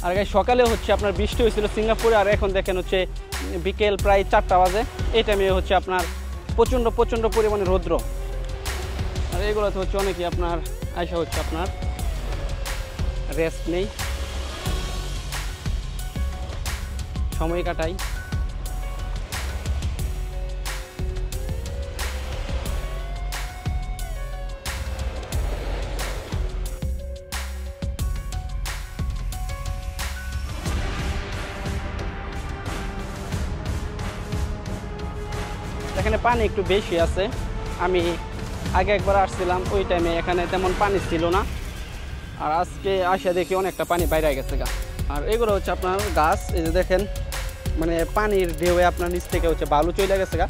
আর guys সকালে হচ্ছে আপনার বৃষ্টি হয়েছিল সিঙ্গাপুরে, আর এখন দেখেন হচ্ছে বিকেল প্রায় 4টা বাজে। এই টাইমে হচ্ছে আপনার প্রচণ্ড প্রচণ্ড পরিমাণে রৌদ্র। আর এগুলোতে হচ্ছে অনেকেই আপনার আয়সা হচ্ছে আপনার রেস্ট নেই, সময় কাটাই। এখানে পানি একটু বেশি আছে। আমি আগে একবার আসছিলাম, ওই টাইমে এখানে তেমন পানি ছিল না, আর আজকে আসে দেখি অনেকটা পানি বাইরে গেছে গা। আর এগুলো হচ্ছে আপনার গাছ, এই যে দেখেন মানে পানির ঢেউয়ে আপনার নিচ থেকে হচ্ছে বালু চলে গেছে গা।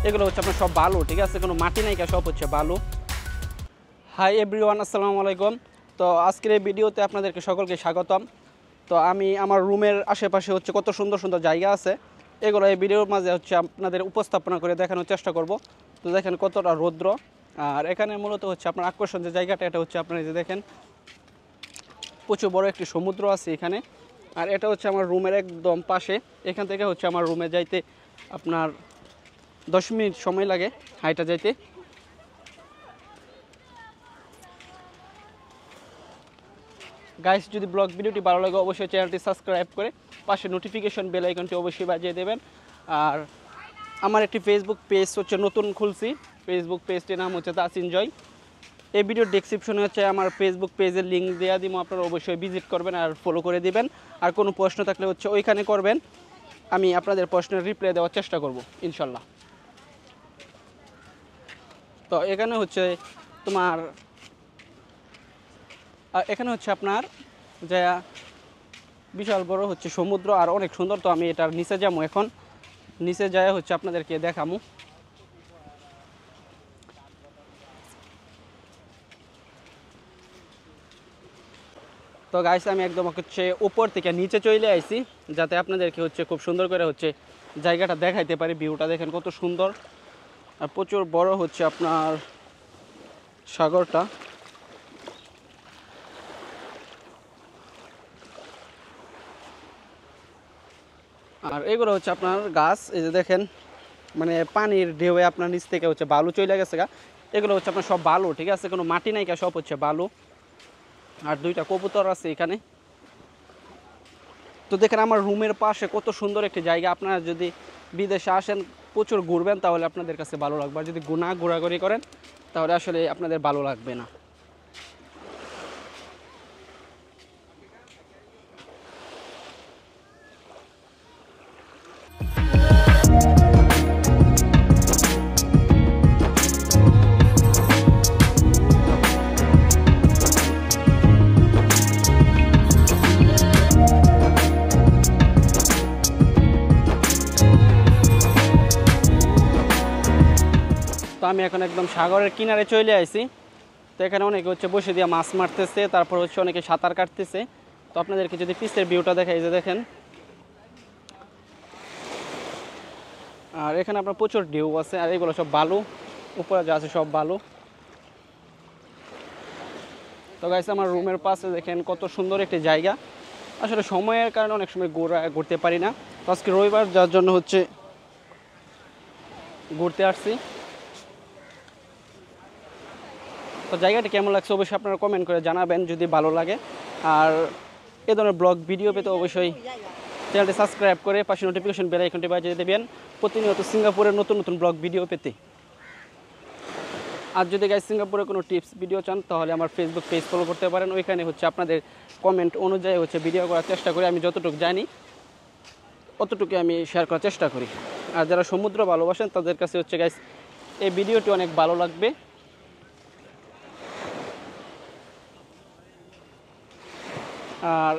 এগুলো হচ্ছে আপনার সব বালু, ঠিক আছে, কোনো মাটি নাই কা, সব হচ্ছে বালু। হাই এভরিওয়ান, আসসালামু আলাইকুম। তো আজকের এই ভিডিওতে আপনাদেরকে সকলকে স্বাগতম। তো আমি আমার রুমের আশেপাশে হচ্ছে কত সুন্দর সুন্দর জায়গা আছে, এগুলো এই ভিডিওর মাঝে হচ্ছে আপনাদের উপস্থাপনা করে দেখানোর চেষ্টা করব। তো দেখেন কতটা রৌদ্র, আর এখানে মূলত হচ্ছে আপনার আকর্ষণ যে জায়গাটা, এটা হচ্ছে আপনার এই যে দেখেন প্রচুর বড় একটি সমুদ্র আছে এখানে। আর এটা হচ্ছে আমার রুমের একদম পাশে। এখান থেকে হচ্ছে আমার রুমে যাইতে আপনার 10 মিনিট সময় লাগে হাইটা যাইতে। গাইস, যদি ব্লগ ভিডিওটি ভালো লাগে অবশ্যই চ্যানেলটি সাবস্ক্রাইব করে পাশে নোটিফিকেশন বেল আইকনটি অবশ্যই বাজিয়ে দেবেন। আর আমার একটি ফেসবুক পেজ হচ্ছে নতুন খুলছি, ফেসবুক পেজটির নাম হচ্ছে তাসিন জয়। এই ভিডিওর ডেসক্রিপশনে হচ্ছে আমার ফেসবুক পেজের লিঙ্ক দেওয়া দিব, আপনারা অবশ্যই ভিজিট করবেন আর ফলো করে দিবেন। আর কোনো প্রশ্ন থাকলে হচ্ছে ওইখানে করবেন, আমি আপনাদের প্রশ্নের রিপ্লাই দেওয়ার চেষ্টা করব ইনশাল্লাহ। তো এখানে হচ্ছে তোমার এখানে হচ্ছে আপনার যে বিশাল বড় হচ্ছে সমুদ্র আর অনেক সুন্দর। তো আমি এটার নিচে যাবো, এখন নিচে যায় হচ্ছে আপনাদেরকে দেখামু। তো গাইস, আমি একদম হচ্ছে উপর থেকে নিচে চলে আইছি, যাতে আপনাদেরকে হচ্ছে খুব সুন্দর করে হচ্ছে জায়গাটা দেখাইতে পারি। ভিউটা দেখেন কত সুন্দর, আর প্রচুর বড় হচ্ছে আপনার সাগরটা। আর এগুলো হচ্ছে আপনার গাছ, এই যে দেখেন মানে পানির ঢেউয়ে আপনার নিচ থেকে হচ্ছে বালু চলে গেছে গা। এগুলো হচ্ছে আপনার সব বালু, ঠিক আছে, কোনো মাটি নাই কা, সব হচ্ছে বালু। আর দুইটা কবুতর আছে এখানে। তো দেখেন আমার রুমের পাশে কত সুন্দর একটি জায়গা। আপনারা যদি বিদেশে আসেন প্রচুর ঘুরবেন, তাহলে আপনাদের কাছে ভালো লাগবে। আর যদি ঘোরাঘুরি করেন তাহলে আসলে আপনাদের ভালো লাগবে না। তো আমি এখন একদম সাগরের কিনারে চলে আসি। তো এখানে অনেকে হচ্ছে বসে দিয়ে মাছ মারতেছে, তারপর হচ্ছে অনেকে সাঁতার কাটতেছে। তো আপনাদেরকে যদি পিছের ভিউটা দেখাই, যে দেখেন, আর এখানে আপনার প্রচুর ঢেউ আছে, আর এগুলো সব বালু, উপরে যা আছে সব বালু। তো গাইস, আমার রুমের পাশে দেখেন কত সুন্দর একটি জায়গা। আসলে সময়ের কারণে অনেক সময় ঘুরতে পারি না। তো আজকে রবিবার, যার জন্য হচ্ছে ঘুরতে আসছি। তো জায়গাটা কেমন লাগছে অবশ্যই আপনারা কমেন্ট করে জানাবেন যদি ভালো লাগে। আর এ ধরনের ব্লগ ভিডিও পেতে অবশ্যই চ্যানেলটি সাবস্ক্রাইব করে পাশে নোটিফিকেশন বেল আইকনটি বাজিয়ে দেবেন প্রতিনিয়ত সিঙ্গাপুরের নতুন নতুন ব্লগ ভিডিও পেতে। আর যদি গাইস সিঙ্গাপুরে কোনো টিপস ভিডিও চান তাহলে আমার ফেসবুক পেজ ফলো করতে পারেন। ওইখানে হচ্ছে আপনাদের কমেন্ট অনুযায়ী হচ্ছে ভিডিও করার চেষ্টা করি। আমি যতটুকু জানি অতটুকু আমি শেয়ার করার চেষ্টা করি। আর যারা সমুদ্র ভালোবাসেন তাদের কাছে হচ্ছে গাইস এই ভিডিওটি অনেক ভালো লাগবে। আর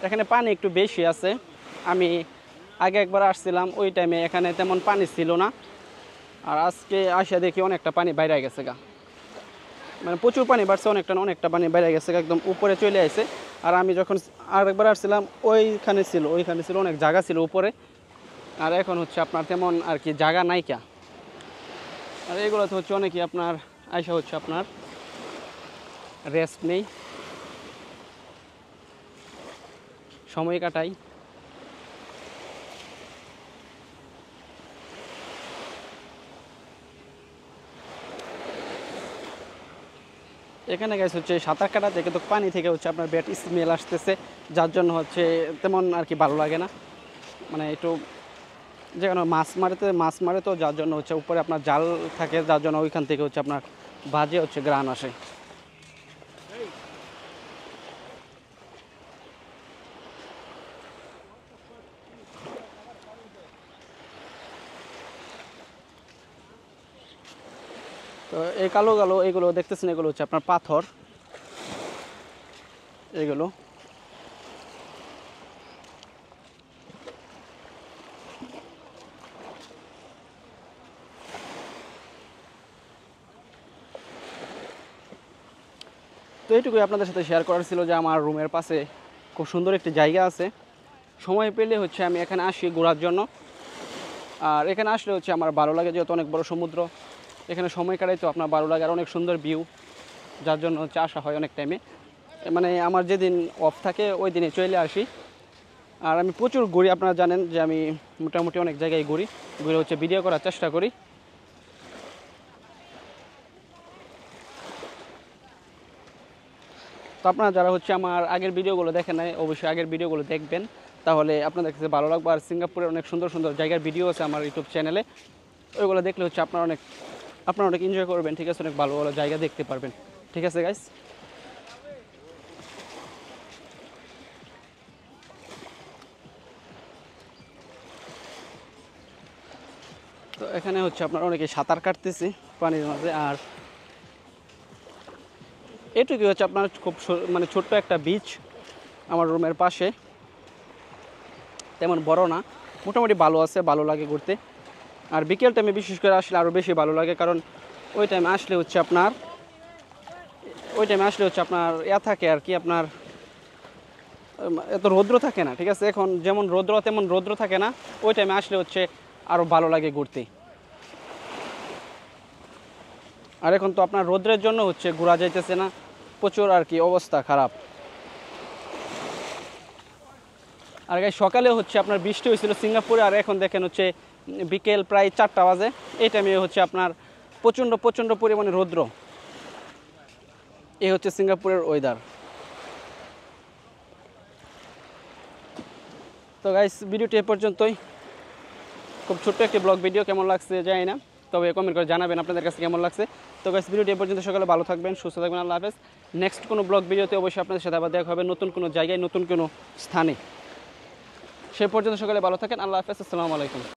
এখানে পানি একটু বেশি আছে। আমি আগে একবার আসছিলাম, ওই টাইমে এখানে তেমন পানি ছিল না, আর আজকে আসে দেখি অনেকটা পানি বাইরে গেছে গা। মানে প্রচুর পানি বাড়ছে, অনেকটা পানি বাইরে গেছে গা, একদম উপরে চলে আসে। আর আমি যখন আরেকবার আসছিলাম ওইখানে ছিল অনেক জায়গা ছিল উপরে, আর এখন হচ্ছে আপনার তেমন আর কি জায়গা নাই কা। আর এগুলোতে হচ্ছে অনেকই আপনার আয়সা হচ্ছে আপনার রেস্ট নেই, সময় কাটাই। এখানে গাইস হচ্ছে সাঁতার কাটাতে কিন্তু পানি থেকে হচ্ছে আপনার ব্যাড স্মেল আসতেছে, যার জন্য হচ্ছে তেমন আর কি ভালো লাগে না। মানে একটু যেখানে মাছ মারে তো, যার জন্য হচ্ছে উপরে আপনার জাল থাকে, যার জন্য ওইখান থেকে হচ্ছে আপনার বাজে হচ্ছে গ্রান আসে। তো এই কালো কালো এগুলো দেখতেছেন, এগুলো হচ্ছে আপনার পাথর এগুলো। তো এইটুকুই আপনাদের সাথে শেয়ার করার ছিল যে আমার রুমের পাশে খুব সুন্দর একটি জায়গা আছে। সময় পেলে হচ্ছে আমি এখানে আসি ঘোরার জন্য। আর এখানে আসলে হচ্ছে আমার ভালো লাগে, যেহেতু অনেক বড় সমুদ্র, এখানে সময় কাটাই তো আপনার ভালো লাগে, আর অনেক সুন্দর ভিউ, যার জন্য হচ্ছে আসা হয় অনেক টাইমে। মানে আমার যেদিন অফ থাকে ওই দিনে চলে আসি। আর আমি প্রচুর ঘুরি, আপনারা জানেন যে আমি মোটামুটি অনেক জায়গায় ঘুরে হচ্ছে ভিডিও করার চেষ্টা করি। তো আপনারা যারা হচ্ছে আমার আগের ভিডিওগুলো দেখেন নাই, অবশ্যই আগের ভিডিওগুলো দেখবেন, তাহলে আপনাদের কাছে ভালো লাগবে। আর সিঙ্গাপুরের অনেক সুন্দর সুন্দর জায়গার ভিডিও আছে আমার ইউটিউব চ্যানেলে, ওইগুলো দেখলে হচ্ছে আপনারা অনেক এনজয় করবেন, ঠিক আছে, অনেক ভালো ভালো জায়গা দেখতে পারবেন। ঠিক আছে গাইস, তো এখানে হচ্ছে আপনারা অনেকে সাঁতার কাটতেছি পানির মাঝে। আর এটুকুই হচ্ছে আপনার খুব মানে ছোট্ট একটা বিচ আমার রুমের পাশে, তেমন বড় না, মোটামুটি ভালো আছে, ভালো লাগে ঘুরতে। আর বিকেল টাইমে বিশেষ করে আসলে আরও বেশি ভালো লাগে, কারণ ওই টাইমে আসলে হচ্ছে আপনার ইয়া থাকে আর কি, আপনার এত রৌদ্র থাকে না, ঠিক আছে। এখন যেমন তেমন রৌদ্র থাকে না, ওই টাইমে আসলে হচ্ছে আরও ভালো লাগে ঘুরতে। আর এখন তো আপনার রৌদ্রের জন্য হচ্ছে ঘোরা যাইতেছে না, প্রচুর আর কি অবস্থা খারাপ। আর গাই সকালে হচ্ছে আপনার বৃষ্টি হয়েছিল সিঙ্গাপুরে, আর এখন দেখেন হচ্ছে বিকেল প্রায় 4টা বাজে, এই টাইমে হচ্ছে আপনার প্রচণ্ড পরিমাণে রৌদ্র। এই হচ্ছে সিঙ্গাপুরের ওয়েদার। তো গাইস ভিডিওটি এ পর্যন্তই, খুব ছোট্ট একটি ব্লগ ভিডিও, কেমন লাগছে জানি না, তবে কমেন্ট করে জানাবেন আপনাদের কাছে কেমন লাগছে। তো গাইস ভিডিওটি এ পর্যন্ত, সকালে ভালো থাকবেন, সুস্থ থাকবেন, আল্লাহ হাফেজ। নেক্সট কোনো ব্লগ ভিডিওতে অবশ্যই আপনাদের সাথে আবার দেখা হবে, নতুন কোনো জায়গায়, নতুন কোনো স্থানে। সে পর্যন্ত সকালে ভালো থাকেন, আল্লাহ হাফেজ, আসসালামু আলাইকুম।